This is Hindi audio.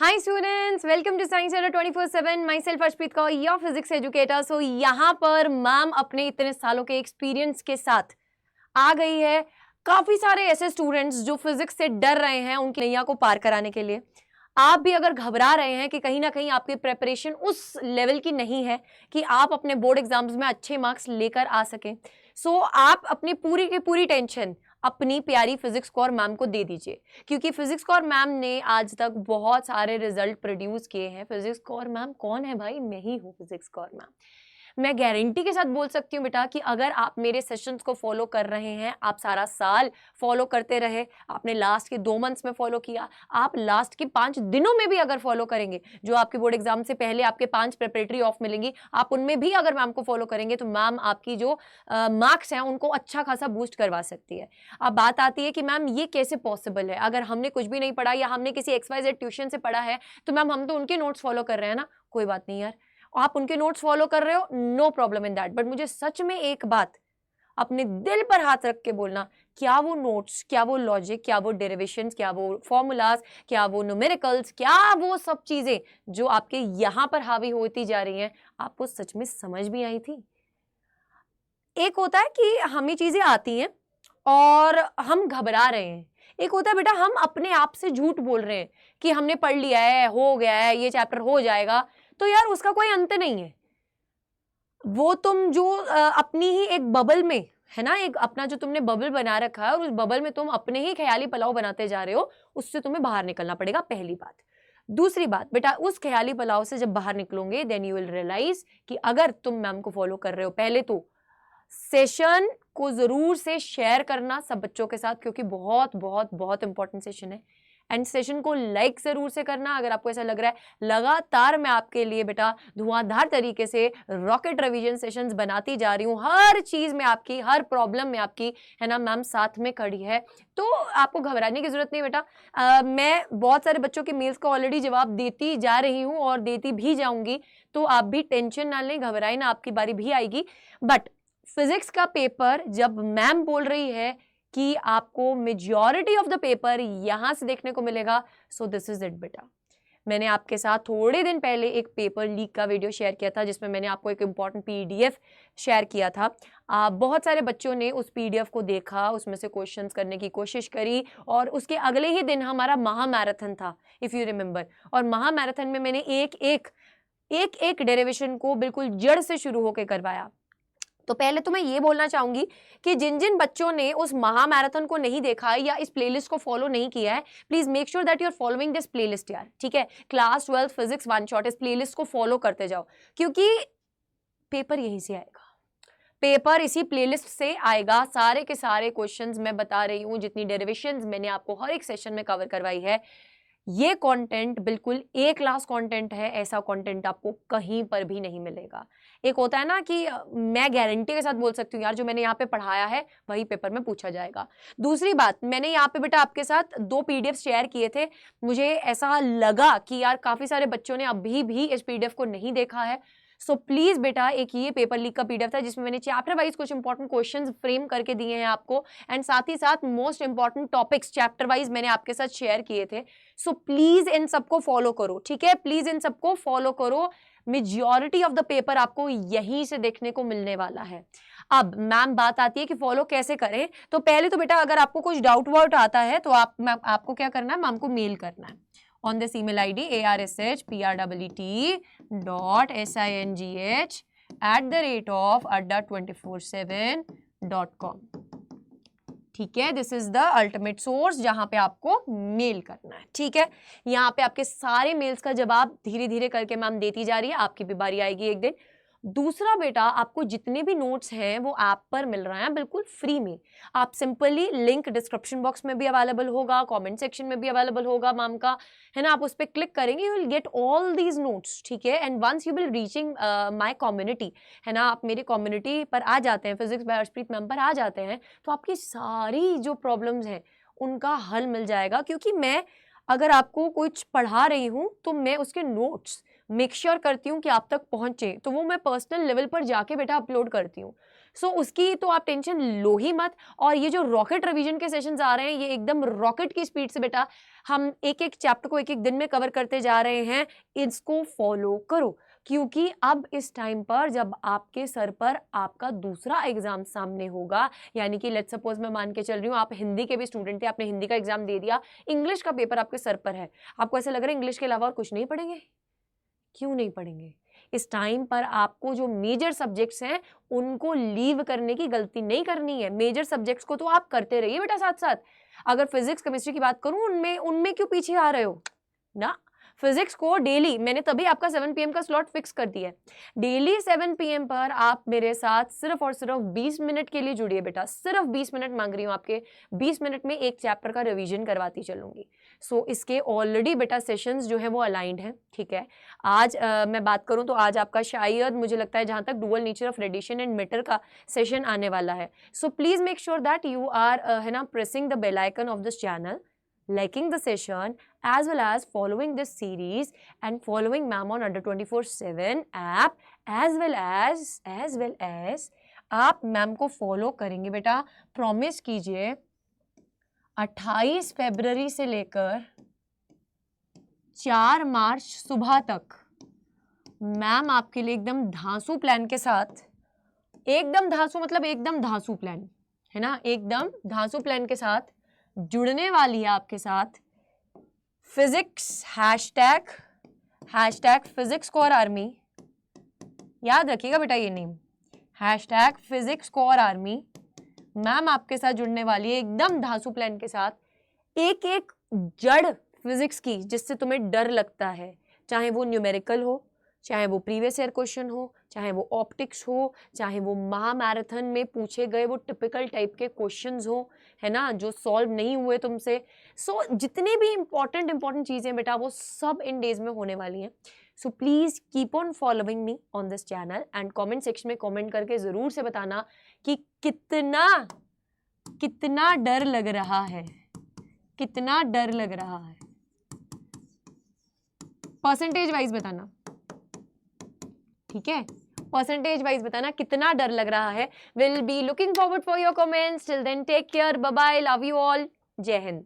Hi students, welcome to Science Center 24/7. Myself Arshpreet Kaur, your physics educator. So यहाँ पर मैम अपने इतने सालों के एक्सपीरियंस के साथ आ गई है काफी सारे ऐसे स्टूडेंट्स जो फिजिक्स से डर रहे हैं उनकी नैया को पार कराने के लिए। आप भी अगर घबरा रहे हैं कि कहीं ना कहीं आपकी प्रेपरेशन उस लेवल की नहीं है कि आप अपने बोर्ड एग्जाम्स में अच्छे मार्क्स लेकर आ सकें, सो आप अपनी पूरी की पूरी टेंशन अपनी प्यारी फिजिक्स कौर मैम को दे दीजिए, क्योंकि फिजिक्स कौर मैम ने आज तक बहुत सारे रिजल्ट प्रोड्यूस किए हैं। फिजिक्स कौर मैम कौन है भाई? मैं ही हूँ फिजिक्स कौर मैम। मैं गारंटी के साथ बोल सकती हूँ बेटा कि अगर आप मेरे सेशंस को फॉलो कर रहे हैं, आप सारा साल फॉलो करते रहे, आपने लास्ट के 2 मंथ्स में फॉलो किया, आप लास्ट के 5 दिनों में भी अगर फॉलो करेंगे, जो आपके बोर्ड एग्जाम से पहले आपके 5 प्रिपरेटरी ऑफ मिलेंगी, आप उनमें भी अगर मैम को फॉलो करेंगे तो मैम आपकी जो मार्क्स हैं उनको अच्छा खासा बूस्ट करवा सकती है। अब बात आती है कि मैम ये कैसे पॉसिबल है? अगर हमने कुछ भी नहीं पढ़ा या हमने किसी XYZ ट्यूशन से पढ़ा है तो मैम हम तो उनके नोट्स फॉलो कर रहे हैं ना। कोई बात नहीं यार, आप उनके नोट्स फॉलो कर रहे हो, no problem in that, but मुझे सच में एक बात अपने दिल पर हाथ रख के बोलना, क्या वो नोट्स, क्या वो लॉजिक, क्या वो डेरिवेशंस, क्या वो फॉर्मूलाज, क्या वो न्यूमेरिकल्स, क्या वो सब चीजें जो आपके यहां पर हावी होती जा रही हैं, आपको सच में समझ भी आई थी? एक होता है कि हमें चीजें आती हैं और हम घबरा रहे हैं, एक होता है बेटा हम अपने आप से झूठ बोल रहे हैं कि हमने पढ़ लिया है, हो गया है, ये चैप्टर हो जाएगा। तो यार उसका कोई अंत नहीं है। वो तुम जो अपनी ही एक बबल में, है ना, एक अपना जो तुमने बबल बना रखा है और उस बबल में तुम अपने ही ख्याली पुलाव बनाते जा रहे हो, उससे तुम्हें बाहर निकलना पड़ेगा, पहली बात। दूसरी बात बेटा, उस ख्याली पुलाव से जब बाहर निकलोगे देन यू विल रियलाइज कि अगर तुम मैम को फॉलो कर रहे हो, पहले तो सेशन को जरूर से शेयर करना सब बच्चों के साथ, क्योंकि बहुत बहुत बहुत इंपॉर्टेंट सेशन है। एंड सेशन को लाइक जरूर से करना अगर आपको ऐसा लग रहा है। लगातार मैं आपके लिए बेटा धुआंधार तरीके से रॉकेट रिवीजन सेशंस बनाती जा रही हूँ, हर चीज में आपकी, हर प्रॉब्लम में आपकी, है ना, मैम साथ में खड़ी है, तो आपको घबराने की जरूरत नहीं बेटा। मैं बहुत सारे बच्चों के मेल्स का ऑलरेडी जवाब देती जा रही हूँ और देती भी जाऊंगी, तो आप भी टेंशन ना लें, घबराए ना, आपकी बारी भी आएगी। बट फिजिक्स का पेपर जब मैम बोल रही है कि आपको मेजॉरिटी ऑफ द पेपर यहां से देखने को मिलेगा, सो दिस इज इट बेटा। मैंने आपके साथ थोड़े दिन पहले एक पेपर लीक का वीडियो शेयर किया था, जिसमें मैंने आपको एक इंपॉर्टेंट PDF शेयर किया था। बहुत सारे बच्चों ने उस PDF को देखा, उसमें से क्वेश्चंस करने की कोशिश करी, और उसके अगले ही दिन हमारा महामैराथन था, इफ यू रिमेंबर। और महामैराथन में मैंने एक डेरिवेशन को बिल्कुल जड़ से शुरू होकर करवाया। तो पहले तो मैं ये बोलना चाहूंगी कि जिन जिन बच्चों ने उस महामैराथन को नहीं देखा है या इस प्लेलिस्ट को फॉलो नहीं किया है, please make sure that you are following this playlist यार, ठीक है? क्लास 12 फिजिक्स वन शॉट, इस प्लेलिस्ट को फॉलो करते जाओ, क्योंकि पेपर यहीं से आएगा, पेपर इसी प्लेलिस्ट से आएगा। सारे के सारे क्वेश्चंस मैं बता रही हूं, जितनी डेरिवेशंस मैंने आपको हर एक सेशन में कवर करवाई है, ये कंटेंट बिल्कुल ए क्लास कंटेंट है। ऐसा कंटेंट आपको कहीं पर भी नहीं मिलेगा। एक होता है ना कि मैं गारंटी के साथ बोल सकती हूँ यार, जो मैंने यहाँ पे पढ़ाया है वही पेपर में पूछा जाएगा। दूसरी बात, मैंने यहाँ पे बेटा आपके साथ 2 PDF शेयर किए थे। मुझे ऐसा लगा कि यार काफी सारे बच्चों ने अभी भी इस PDF को नहीं देखा है, सो प्लीज बेटा, एक ये पेपर लीक का PDF था जिसमें मैंने चैप्टर वाइज कुछ इंपॉर्टेंट क्वेश्चंस फ्रेम करके दिए हैं आपको, एंड साथ ही साथ most important topics chapter wise मैंने आपके साथ शेयर किए थे। सो प्लीज इन सबको फॉलो करो, ठीक है? प्लीज इन सबको फॉलो करो। मेजॉरिटी ऑफ द पेपर आपको यहीं से देखने को मिलने वाला है। अब मैम बात आती है कि फॉलो कैसे करें, तो पहले तो बेटा अगर आपको कुछ डाउट वाउट आता है तो आपको क्या करना है, मैम को मेल करना है on this email ID arshprett.singh@adda247.com, ठीक है? This is the ultimate source जहां पे आपको मेल करना है, ठीक है? यहाँ पे आपके सारे मेल्स का जवाब धीरे धीरे करके मैम देती जा रही है, आपकी भी बारी आएगी एक दिन। दूसरा बेटा, आपको जितने भी नोट्स हैं वो ऐप पर मिल रहे हैं बिल्कुल फ्री में। आप सिंपली, लिंक डिस्क्रिप्शन बॉक्स में भी अवेलेबल होगा, कमेंट सेक्शन में भी अवेलेबल होगा मैम का, है ना? आप उस पर क्लिक करेंगे, you will get all these notes, ठीक है? And once you will reaching my community, है ना, आप मेरी कम्युनिटी पर आ जाते हैं, फिजिक्स बाय अर्शप्रीत मैम पर आ जाते हैं, तो आपकी सारी जो प्रॉब्लम्स हैं उनका हल मिल जाएगा। क्योंकि मैं अगर आपको कुछ पढ़ा रही हूँ तो मैं उसके नोट्स मेक श्योर करती हूँ कि आप तक पहुंचे, तो वो मैं पर्सनल लेवल पर जाके बेटा अपलोड करती हूँ। सो उसकी तो आप टेंशन लो ही मत। और ये जो रॉकेट रिवीजन के सेशंस आ रहे हैं, ये एकदम रॉकेट की स्पीड से बेटा हम एक एक चैप्टर को एक एक दिन में कवर करते जा रहे हैं। इसको फॉलो करो, क्योंकि अब इस टाइम पर जब आपके सर पर आपका दूसरा एग्जाम सामने होगा, यानी कि लेट्स सपोज मैं मान के चल रही हूँ आप हिंदी के भी स्टूडेंट थे, आपने हिंदी का एग्जाम दे दिया, इंग्लिश का पेपर आपके सर पर है, आपको ऐसा लग रहा है इंग्लिश के अलावा और कुछ नहीं पढ़ेंगे? क्यों नहीं पढ़ेंगे? इस टाइम पर आपको जो मेजर सब्जेक्ट्स हैं उनको लीव करने की गलती नहीं करनी है। मेजर सब्जेक्ट्स को तो आप करते रहिए बेटा साथ साथ। अगर फिजिक्स केमिस्ट्री की बात करूं, उनमें उनमें क्यों पीछे आ रहे हो ना? फिजिक्स को डेली, मैंने तभी आपका 7 PM का स्लॉट फिक्स कर दिया है। डेली 7 PM पर आप मेरे साथ सिर्फ और सिर्फ 20 मिनट के लिए जुड़िए बेटा, सिर्फ 20 मिनट मांग रही हूँ आपके। 20 मिनट में एक चैप्टर का रिवीजन करवाती चलूंगी। सो इसके ऑलरेडी बेटा सेशंस जो है वो अलाइंड हैं, ठीक है। आज मैं बात करूं तो आज आपका शायद मुझे लगता है जहां तक dual nature of radiation and matter का सेशन आने वाला है। So please make sure that you are है ना pressing the bell icon of this channel, liking the session, as well as following this series and following ma'am on Under 24/7 app, as well as आप मैम को फॉलो करेंगे बेटा। प्रॉमिस कीजिए 28 फरवरी से लेकर 4 मार्च सुबह तक मैम आपके लिए एकदम धांसू प्लान के साथ, एकदम धांसू मतलब एकदम धांसू प्लान है ना, एकदम धांसू प्लान के साथ जुड़ने वाली है आपके साथ। Physics hashtag physics core army, याद रखिएगा बेटा ये name, hashtag physics core army. Ma'am आपके साथ जुड़ने वाली है एकदम धांसू प्लान के साथ। एक एक जड़ फिजिक्स की जिससे तुम्हें डर लगता है, चाहे वो न्यूमेरिकल हो, चाहे वो प्रीवियस ईयर क्वेश्चन हो, चाहे वो ऑप्टिक्स हो, चाहे वो महामैराथन में पूछे गए वो टिपिकल टाइप के क्वेश्चंस हो, है ना, जो सॉल्व नहीं हुए तुमसे। सो जितने भी इंपॉर्टेंट चीज़ें बेटा वो सब इन डेज में होने वाली हैं। So please keep on following me on this channel and comment section में कमेंट करके ज़रूर से बताना कि कितना डर लग रहा है, कितना डर लग रहा है। परसेंटेज वाइज बताना, ठीक है, परसेंटेज वाइज बताना कितना डर लग रहा है। Will be looking forward for your comments. Till then take care, bye bye, love you all, जय हिंद।